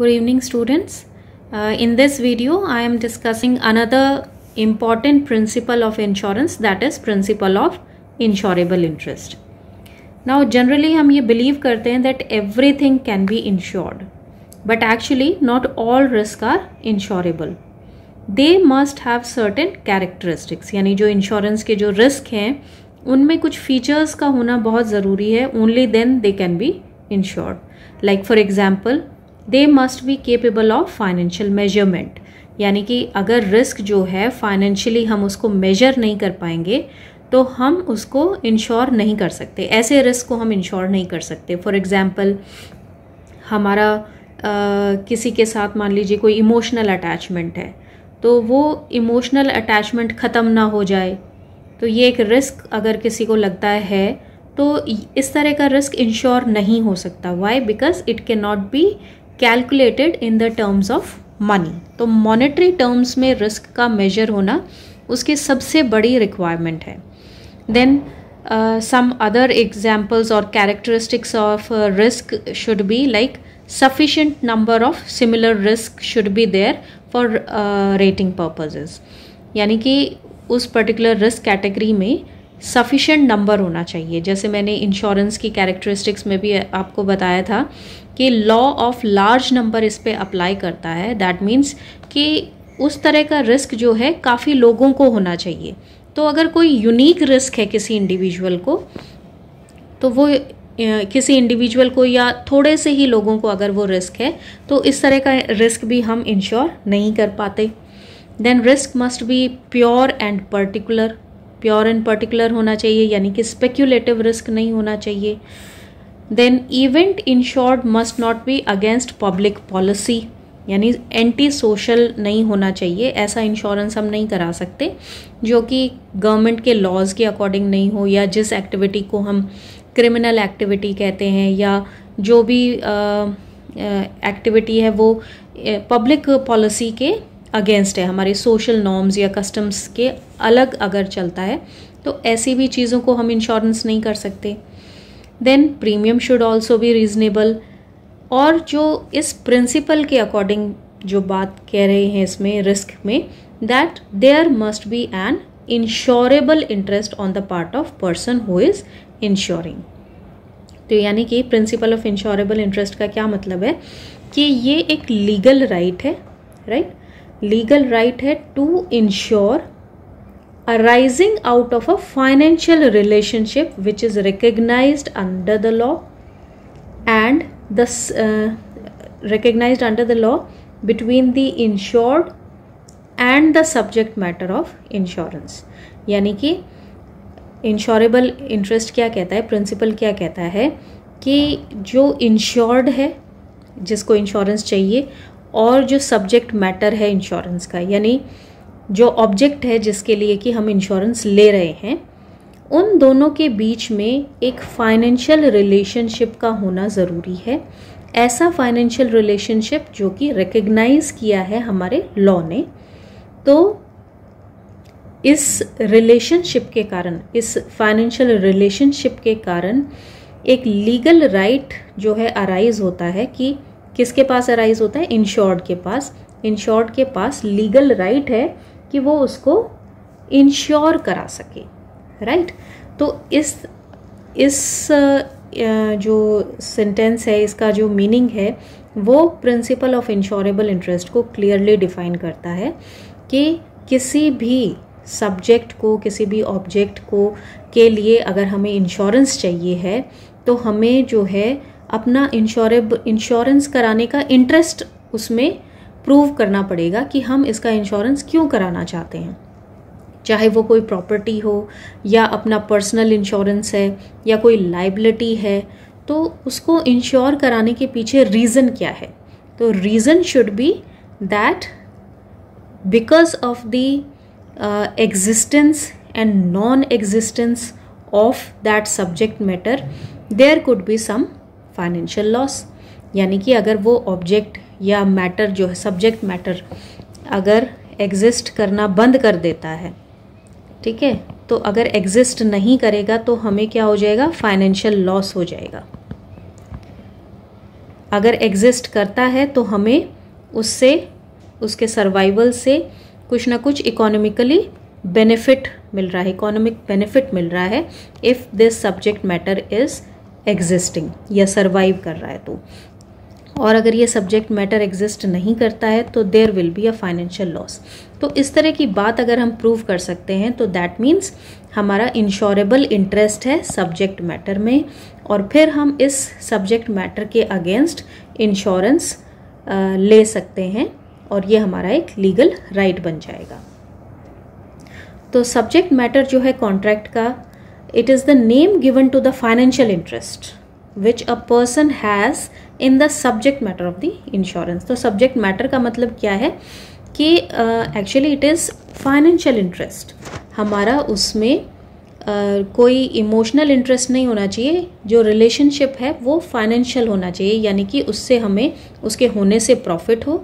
Good evening, students. In this video, I am discussing another important principle of insurance, that is principle of insurable interest. Now, generally हम ये believe करते हैं that everything can be insured, but actually not all risks are insurable. They must have certain characteristics, यानी जो insurance के जो risk हैं उनमें कुछ features का होना बहुत ज़रूरी है. Only then they can be insured. Like for example, they must be capable of financial measurement. यानी कि अगर रिस्क जो है फाइनेंशियली हम उसको मेजर नहीं कर पाएंगे तो हम उसको इंश्योर नहीं कर सकते. ऐसे रिस्क को हम इंश्योर नहीं कर सकते. फॉर एग्जांपल हमारा किसी के साथ मान लीजिए कोई इमोशनल अटैचमेंट है, तो वो इमोशनल अटैचमेंट ख़त्म ना हो जाए, तो ये एक रिस्क अगर किसी को लगता है तो इस तरह का रिस्क इंश्योर नहीं हो सकता. Why? Because it can not be calculated in the terms of money. तो मॉनेटरी टर्म्स में रिस्क का मेजर होना उसकी सबसे बड़ी रिक्वायरमेंट है. देन सम अदर एग्जाम्पल्स और characteristics of risk should be like sufficient number of similar risk should be there for rating purposes. यानी कि उस पर्टिकुलर रिस्क कैटेगरी में सफिशेंट नंबर होना चाहिए. जैसे मैंने इंश्योरेंस की कैरेक्टरिस्टिक्स में भी आपको बताया था कि लॉ ऑफ लार्ज नंबर इस पे अप्लाई करता है. दैट मीन्स कि उस तरह का रिस्क जो है काफ़ी लोगों को होना चाहिए. तो अगर कोई यूनिक रिस्क है किसी इंडिविजुअल को, तो वो किसी इंडिविजुअल को या थोड़े से ही लोगों को अगर वो रिस्क है तो इस तरह का रिस्क भी हम इंश्योर नहीं कर पाते. Then risk must be pure and particular. Pure and particular होना चाहिए, यानी कि स्पेक्यूलेटिव रिस्क नहीं होना चाहिए. Then event insured must not be against public policy, यानी एंटी सोशल नहीं होना चाहिए. ऐसा इंश्योरेंस हम नहीं करा सकते जो कि गवर्नमेंट के लॉज के अकॉर्डिंग नहीं हो, या जिस एक्टिविटी को हम क्रिमिनल एक्टिविटी कहते हैं, या जो भी एक्टिविटी है वो पब्लिक पॉलिसी के अगेंस्ट है, हमारे सोशल नॉर्म्स या कस्टम्स के अलग अगर चलता है, तो ऐसी भी चीज़ों को हम इंश्योरेंस नहीं कर सकते. Then premium should also be reasonable. और जो इस प्रिंसिपल के अकॉर्डिंग जो बात कह रहे हैं इसमें रिस्क में, that there must be an insurable interest on the part of person who is insuring. तो यानी कि प्रिंसिपल ऑफ इंश्योरेबल इंटरेस्ट का क्या मतलब है कि ये एक लीगल राइट है, राइट? लीगल राइट है to insure arising out of a financial relationship which is recognised under the law and the recognised under the law between the insured and the subject matter of insurance. यानी कि insurable interest क्या कहता है, principal क्या कहता है कि जो इंश्योर्ड है जिसको इंश्योरेंस चाहिए और जो सब्जेक्ट मैटर है इंश्योरेंस का, यानी जो ऑब्जेक्ट है जिसके लिए कि हम इंश्योरेंस ले रहे हैं, उन दोनों के बीच में एक फाइनेंशियल रिलेशनशिप का होना ज़रूरी है. ऐसा फाइनेंशियल रिलेशनशिप जो कि रिकग्नाइज किया है हमारे लॉ ने. तो इस रिलेशनशिप के कारण, इस फाइनेंशियल रिलेशनशिप के कारण एक लीगल राइट जो है अराइज होता है. कि किसके पास अराइज होता है? इंश्योर्ड के पास. इंश्योर्ड के पास लीगल राइट है कि वो उसको इंश्योर करा सके, राइट? तो इस जो सेंटेंस है, इसका जो मीनिंग है वो प्रिंसिपल ऑफ इंश्योरेबल इंटरेस्ट को क्लियरली डिफाइन करता है कि किसी भी सब्जेक्ट को, किसी भी ऑब्जेक्ट को के लिए अगर हमें इंश्योरेंस चाहिए है तो हमें जो है अपना इंश्योरेंस कराने का इंटरेस्ट उसमें प्रूव करना पड़ेगा कि हम इसका इंश्योरेंस क्यों कराना चाहते हैं. चाहे वो कोई प्रॉपर्टी हो या अपना पर्सनल इंश्योरेंस है या कोई लाइबिलिटी है, तो उसको इंश्योर कराने के पीछे रीज़न क्या है. तो reason should be that because of the existence and non-existence of that subject matter there could be some financial loss. यानी कि अगर वो ऑब्जेक्ट या मैटर जो है, सब्जेक्ट मैटर अगर एग्जिस्ट करना बंद कर देता है, ठीक है, तो अगर एग्जिस्ट नहीं करेगा तो हमें क्या हो जाएगा? फाइनेंशियल लॉस हो जाएगा. अगर एग्जिस्ट करता है तो हमें उससे, उसके सर्वाइवल से कुछ ना कुछ इकोनॉमिकली बेनिफिट मिल रहा है, इकोनॉमिक बेनिफिट मिल रहा है if this subject matter is existing या सर्वाइव कर रहा है तो। और अगर ये सब्जेक्ट मैटर एग्जिस्ट नहीं करता है तो there will be a financial loss. तो इस तरह की बात अगर हम प्रूव कर सकते हैं तो दैट मीन्स हमारा इंश्योरेबल इंटरेस्ट है सब्जेक्ट मैटर में, और फिर हम इस सब्जेक्ट मैटर के अगेंस्ट इंश्योरेंस ले सकते हैं और ये हमारा एक लीगल राइट बन जाएगा। तो सब्जेक्ट मैटर जो है कॉन्ट्रैक्ट का, it is the name given to the financial interest which a person has in the subject matter of the insurance. तो सब्जेक्ट मैटर का मतलब क्या है कि actually it is financial interest. हमारा उसमें कोई इमोशनल इंटरेस्ट नहीं होना चाहिए, जो रिलेशनशिप है वो फाइनेंशियल होना चाहिए, यानी कि उससे हमें उसके होने से प्रॉफिट हो,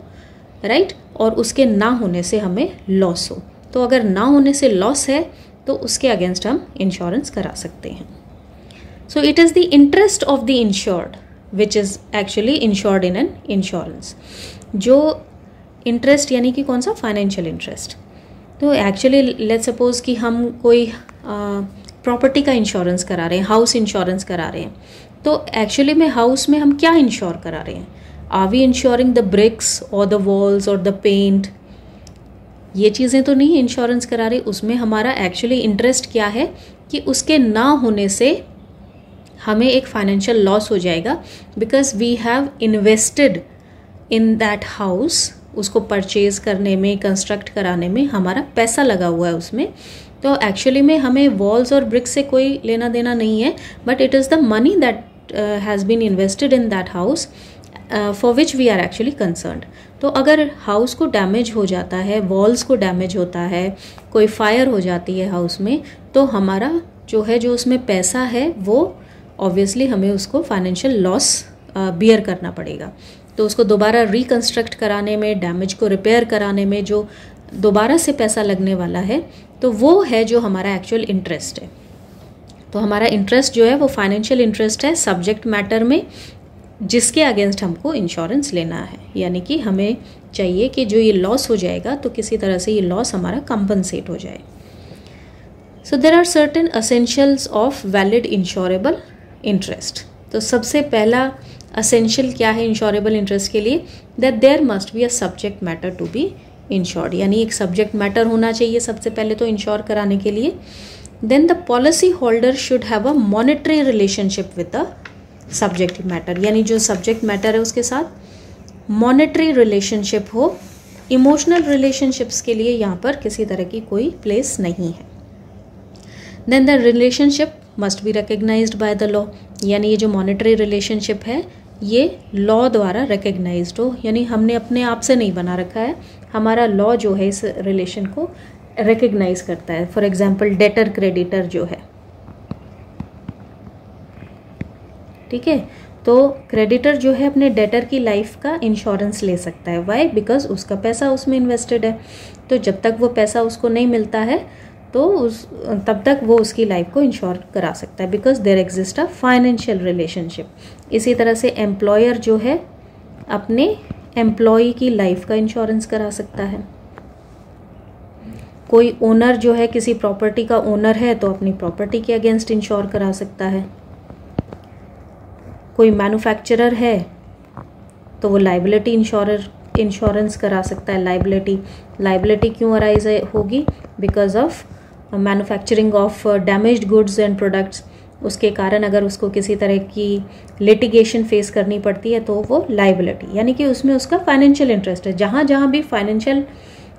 राइट, और उसके ना होने से हमें लॉस हो। तो अगर ना होने से लॉस है तो उसके अगेंस्ट हम इंश्योरेंस करा सकते हैं। So it is the interest of the insured which is actually insured in an insurance. जो इंटरेस्ट यानी कि कौन सा, फाइनेंशियल इंटरेस्ट। तो एक्चुअली लेट्स सपोज कि हम कोई प्रॉपर्टी का इंश्योरेंस करा रहे हैं, हाउस इंश्योरेंस करा रहे हैं, तो एक्चुअली में हाउस में हम क्या इंश्योर करा रहे हैं? Are we insuring the bricks और द वॉल्स और द पेंट? ये चीज़ें तो नहीं इंश्योरेंस करा रही। उसमें हमारा एक्चुअली इंटरेस्ट क्या है कि उसके ना होने से हमें एक फाइनेंशियल लॉस हो जाएगा, because we have invested in that house. उसको परचेज करने में, कंस्ट्रक्ट कराने में हमारा पैसा लगा हुआ है उसमें। तो एक्चुअली में हमें वॉल्स और ब्रिक्स से कोई लेना देना नहीं है, but it is the money that has been invested in that house for which we are actually concerned. तो अगर हाउस को डैमेज हो जाता है, वॉल्स को डैमेज होता है, कोई फायर हो जाती है हाउस में, तो हमारा जो है, जो उसमें पैसा है, वो ऑब्वियसली हमें उसको फाइनेंशियल लॉस बियर करना पड़ेगा। तो उसको दोबारा रिकंस्ट्रक्ट कराने में, डैमेज को रिपेयर कराने में जो दोबारा से पैसा लगने वाला है, तो वो है जो हमारा एक्चुअल इंटरेस्ट है। तो हमारा इंटरेस्ट जो है वो फाइनेंशियल इंटरेस्ट है सब्जेक्ट मैटर में, जिसके अगेंस्ट हमको इंश्योरेंस लेना है। यानी कि हमें चाहिए कि जो ये लॉस हो जाएगा तो किसी तरह से ये लॉस हमारा कंपनसेट हो जाए। So there are certain essentials of valid insurable interest. तो सबसे पहला असेंशियल क्या है इंश्योरेबल इंटरेस्ट के लिए? That there must be a subject matter to be insured, यानी एक सब्जेक्ट मैटर होना चाहिए सबसे पहले तो इंश्योर कराने के लिए। Then the policy holder should have a monetary relationship with the subject matter, यानी जो सब्जेक्ट मैटर है उसके साथ मॉनेटरी रिलेशनशिप हो। इमोशनल रिलेशनशिप्स के लिए यहाँ पर किसी तरह की कोई प्लेस नहीं है। Then the relationship must be recognised by the law, यानी ये जो मॉनेटरी रिलेशनशिप है ये लॉ द्वारा रिकग्नाइज्ड हो, यानी हमने अपने आप से नहीं बना रखा है, हमारा लॉ जो है इस रिलेशन को रिकग्नाइज करता है। फॉर एग्जाम्पल डेटर क्रेडिटर जो है, ठीक है, तो क्रेडिटर जो है अपने डेटर की लाइफ का इंश्योरेंस ले सकता है। वाई? बिकॉज उसका पैसा उसमें इन्वेस्टेड है। तो जब तक वो पैसा उसको नहीं मिलता है तो तब तक वो उसकी लाइफ को इंश्योर करा सकता है, because there exist a financial relationship. इसी तरह से एम्प्लॉयर जो है अपने एम्प्लॉय की लाइफ का इंश्योरेंस करा सकता है। कोई ओनर जो है किसी प्रॉपर्टी का ओनर है तो अपनी प्रॉपर्टी के अगेंस्ट इंश्योर करा सकता है। कोई मैन्युफैक्चरर है तो वो लाइबिलिटी इंश्योरेंस करा सकता है। लाइबिलिटी क्यों अराइज होगी? Because of manufacturing of damaged goods and products. उसके कारण अगर उसको किसी तरह की लिटिगेशन फेस करनी पड़ती है तो वो लाइबिलिटी, यानी कि उसमें उसका फाइनेंशियल इंटरेस्ट है। जहाँ जहाँ भी फाइनेंशियल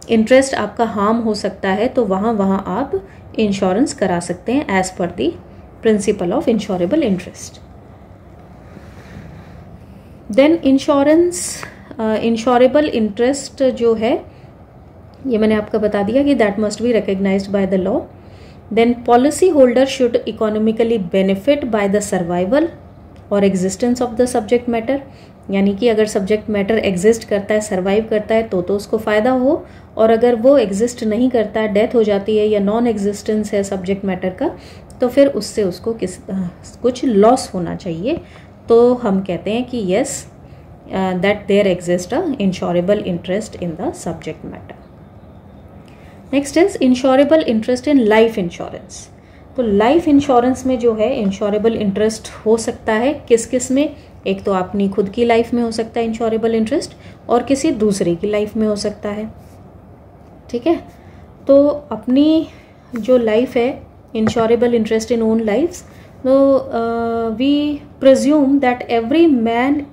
इंटरेस्ट आपका हार्म हो सकता है तो वहाँ वहाँ आप इंश्योरेंस करा सकते हैं as per the principle of insurable interest. Then insurable interest जो है ये मैंने आपको बता दिया कि that must be recognised by the law. Then policy holder should economically benefit by the survival और existence of the subject matter, यानी कि अगर सब्जेक्ट मैटर एग्जिस्ट करता है, सर्वाइव करता है तो उसको फ़ायदा हो, और अगर वो एग्जिस्ट नहीं करता है, डेथ हो जाती है या नॉन एग्जिस्टेंस है सब्जेक्ट मैटर का, तो फिर उससे उसको कुछ लॉस होना चाहिए। तो हम कहते हैं कि yes that there exists a insurable interest in the subject matter. Next is insurable interest in life insurance. तो लाइफ इंश्योरेंस में जो है इंश्योरेबल इंटरेस्ट हो सकता है किस किस में, एक तो अपनी खुद की लाइफ में हो सकता है इंश्योरेबल इंटरेस्ट, और किसी दूसरे की लाइफ में हो सकता है। ठीक है, तो अपनी जो लाइफ है इंश्योरेबल इंटरेस्ट इन ओन लाइफ्स, तो we presume that every man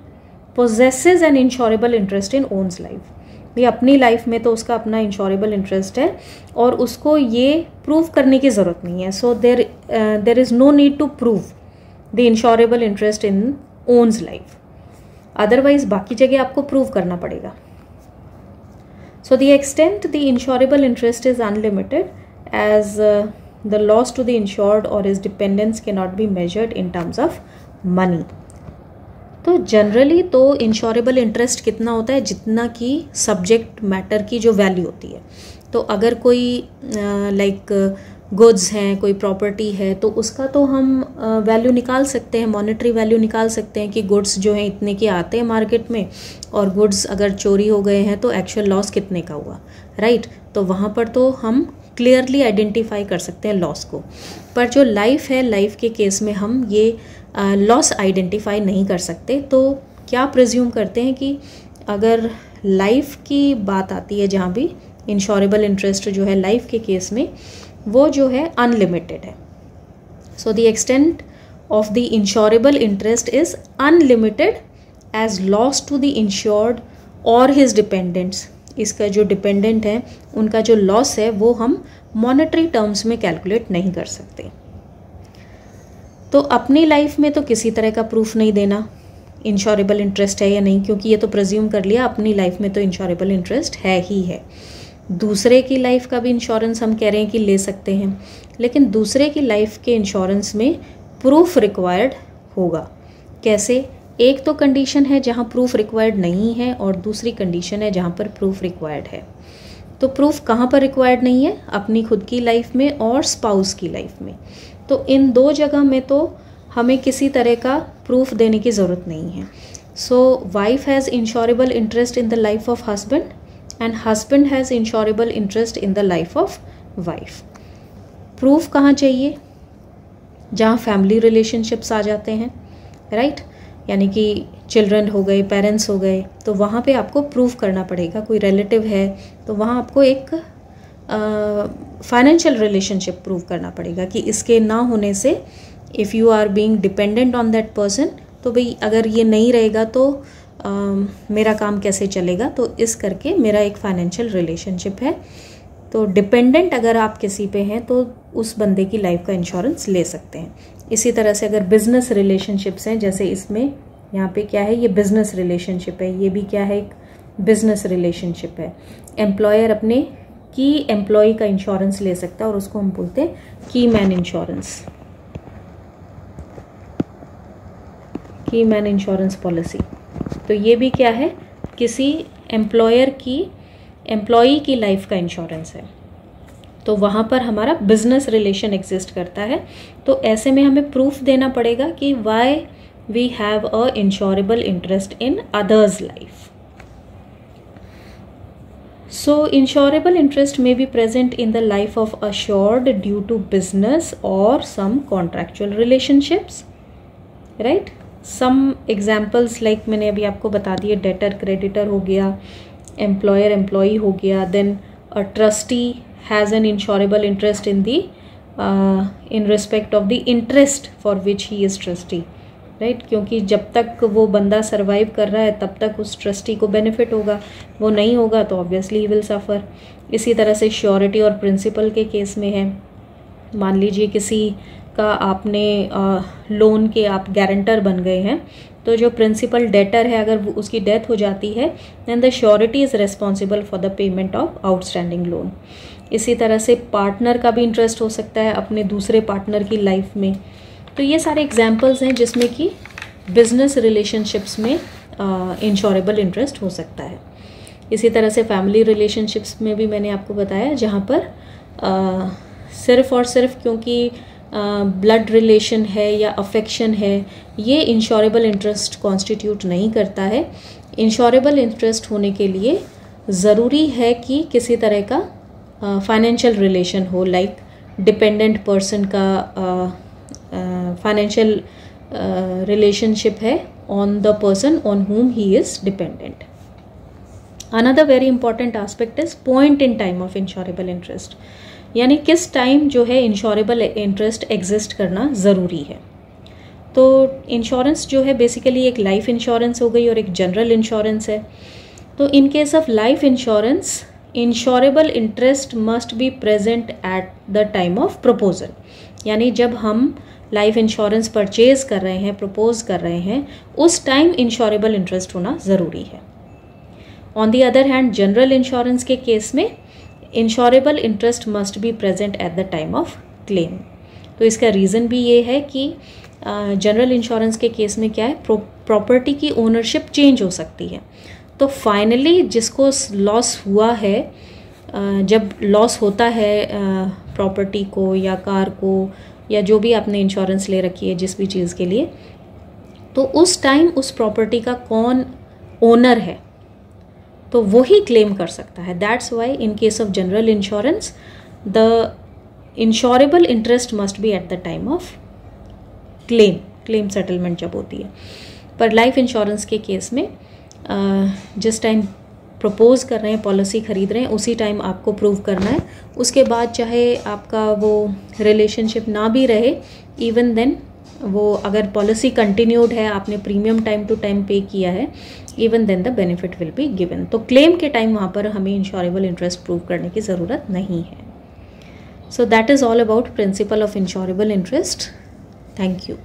possesses an insurable interest in one's life। ये अपनी लाइफ में तो उसका अपना इंश्योरेबल इंटरेस्ट है और उसको ये प्रूव करने की ज़रूरत नहीं है। सो there is no need to prove the insurable interest in ons life, otherwise बाकी जगह आपको प्रूव करना पड़ेगा। सो the extent the insurable interest is unlimited as the loss to the insured और is dependence can not be measured in terms of money. तो generally तो insurable interest कितना होता है, जितना कि सब्जेक्ट मैटर की जो वैल्यू होती है। तो अगर कोई लाइक गुड्स हैं, कोई प्रॉपर्टी है, तो उसका तो हम वैल्यू निकाल सकते हैं, मॉनेटरी वैल्यू निकाल सकते हैं कि गुड्स जो हैं इतने के आते हैं मार्केट में, और गुड्स अगर चोरी हो गए हैं तो एक्चुअल लॉस कितने का हुआ, राइट। तो वहाँ पर तो हम क्लियरली आइडेंटिफाई कर सकते हैं लॉस को। पर जो लाइफ है, लाइफ के केस में हम ये लॉस आइडेंटिफाई नहीं कर सकते। तो क्या प्रिज्यूम करते हैं कि अगर लाइफ की बात आती है, जहाँ भी इंश्योरेबल इंटरेस्ट जो है लाइफ के केस में, वो जो है अनलिमिटेड है। So the extent of the insurable interest is unlimited as loss to the insured और हिज डिपेंडेंट्स। इसका जो डिपेंडेंट है उनका जो लॉस है वो हम मॉनेटरी टर्म्स में कैलकुलेट नहीं कर सकते। तो अपनी लाइफ में तो किसी तरह का प्रूफ नहीं देना इंश्योरेबल इंटरेस्ट है या नहीं, क्योंकि ये तो प्रिज्यूम कर लिया अपनी लाइफ में तो इंश्योरेबल इंटरेस्ट है ही है। दूसरे की लाइफ का भी इंश्योरेंस हम कह रहे हैं कि ले सकते हैं, लेकिन दूसरे की लाइफ के इंश्योरेंस में प्रूफ रिक्वायर्ड होगा। कैसे? एक तो कंडीशन है जहाँ प्रूफ रिक्वायर्ड नहीं है और दूसरी कंडीशन है जहाँ पर प्रूफ रिक्वायर्ड है। तो प्रूफ कहाँ पर रिक्वायर्ड नहीं है? अपनी खुद की लाइफ में और स्पाउस की लाइफ में। तो इन दो जगह में तो हमें किसी तरह का प्रूफ देने की ज़रूरत नहीं है। सो wife has insurable interest in the life of husband and husband has insurable interest in the life of wife. Proof कहाँ चाहिए? जहाँ फैमिली रिलेशनशिप्स आ जाते हैं, राइट, यानी कि चिल्ड्रन हो गए, पेरेंट्स हो गए, तो वहाँ पे आपको प्रूफ करना पड़ेगा। कोई रिलेटिव है तो वहाँ आपको एक फाइनेंशियल रिलेशनशिप प्रूव करना पड़ेगा कि इसके ना होने से if you are being dependent on that person, तो भाई अगर ये नहीं रहेगा तो मेरा काम कैसे चलेगा। तो इस करके मेरा एक फाइनेंशियल रिलेशनशिप है। तो डिपेंडेंट अगर आप किसी पे हैं तो उस बंदे की लाइफ का इंश्योरेंस ले सकते हैं। इसी तरह से अगर बिजनेस रिलेशनशिप्स हैं, जैसे इसमें यहाँ पे क्या है, ये बिजनेस रिलेशनशिप है, ये भी क्या है, एक बिजनेस रिलेशनशिप है। एम्प्लॉयर अपने की एम्प्लॉय का इंश्योरेंस ले सकता है और उसको हम बोलते हैं की मैन इंश्योरेंस, की मैन इंश्योरेंस पॉलिसी। तो ये भी क्या है, किसी एम्प्लॉयर की एम्प्लॉई की लाइफ का इंश्योरेंस है। तो वहाँ पर हमारा बिजनेस रिलेशन एग्जिस्ट करता है। तो ऐसे में हमें प्रूफ देना पड़ेगा कि why we have a insurable interest in others life. So insurable interest may be present in the life of assured due to business or some contractual relationships, right? Some examples like मैंने अभी आपको बता दिए, debtor creditor हो गया, employer employee हो गया, then a trustee has an insurable interest in the in respect of the interest for which he is trustee, right, क्योंकि जब तक वो बंदा सरवाइव कर रहा है तब तक उस ट्रस्टी को बेनिफिट होगा, वो नहीं होगा तो ऑब्वियसली ही विल सफ़र। इसी तरह से श्योरिटी और प्रिंसिपल के केस में है, मान लीजिए किसी का आपने लोन के आप गारंटर बन गए हैं, तो जो प्रिंसिपल डेटर है अगर उसकी डेथ हो जाती है then the surety is responsible for the payment of outstanding loan. इसी तरह से पार्टनर का भी इंटरेस्ट हो सकता है अपने दूसरे पार्टनर की लाइफ में। तो ये सारे एग्जाम्पल्स हैं जिसमें कि बिजनेस रिलेशनशिप्स में इंश्योरेबल इंटरेस्ट हो सकता है। इसी तरह से फैमिली रिलेशनशिप्स में भी मैंने आपको बताया, जहाँ पर सिर्फ़ और सिर्फ क्योंकि ब्लड रिलेशन है या अफेक्शन है, ये इंश्योरेबल इंटरेस्ट कॉन्स्टिट्यूट नहीं करता है। इंश्योरेबल इंटरेस्ट होने के लिए ज़रूरी है कि किसी तरह का फाइनेंशियल रिलेशन हो, लाइक डिपेंडेंट पर्सन का फाइनेंशियल रिलेशनशिप है on the person on whom he is dependent. Another very important aspect is point in time of insurable interest, यानी किस टाइम जो है इंश्योरेबल इंटरेस्ट एग्जिस्ट करना ज़रूरी है। तो इंश्योरेंस जो है बेसिकली एक लाइफ इंश्योरेंस हो गई और एक जनरल इंश्योरेंस है। तो in case of life insurance, insurable interest must be present at the time of proposal, यानी जब हम लाइफ इंश्योरेंस परचेज कर रहे हैं, प्रपोज कर रहे हैं, उस टाइम इंश्योरेबल इंटरेस्ट होना ज़रूरी है। On the other hand general insurance के केस में insurable interest must be present at the time of claim. तो इसका रीज़न भी ये है कि जनरल इंश्योरेंस के केस में क्या है, प्रॉपर्टी की ओनरशिप चेंज हो सकती है। तो फाइनली जिसको लॉस हुआ है, जब लॉस होता है प्रॉपर्टी को या कार को या जो भी आपने इंश्योरेंस ले रखी है जिस भी चीज़ के लिए, तो उस टाइम उस प्रॉपर्टी का कौन ओनर है तो वो ही क्लेम कर सकता है। That's why in case of general insurance the insurable interest must be at the time of claim settlement जब होती है। पर लाइफ इंश्योरेंस के केस में जिस टाइम प्रपोज कर रहे हैं, पॉलिसी ख़रीद रहे हैं, उसी टाइम आपको प्रूव करना है। उसके बाद चाहे आपका वो रिलेशनशिप ना भी रहे, इवन देन वो अगर पॉलिसी कंटिन्यूड है, आपने प्रीमियम टाइम टू टाइम पे किया है, even then the benefit will be given. तो क्लेम के टाइम वहाँ पर हमें इंश्योरेबल इंटरेस्ट प्रूव करने की ज़रूरत नहीं है। So that is all about principle of insurable interest. Thank you.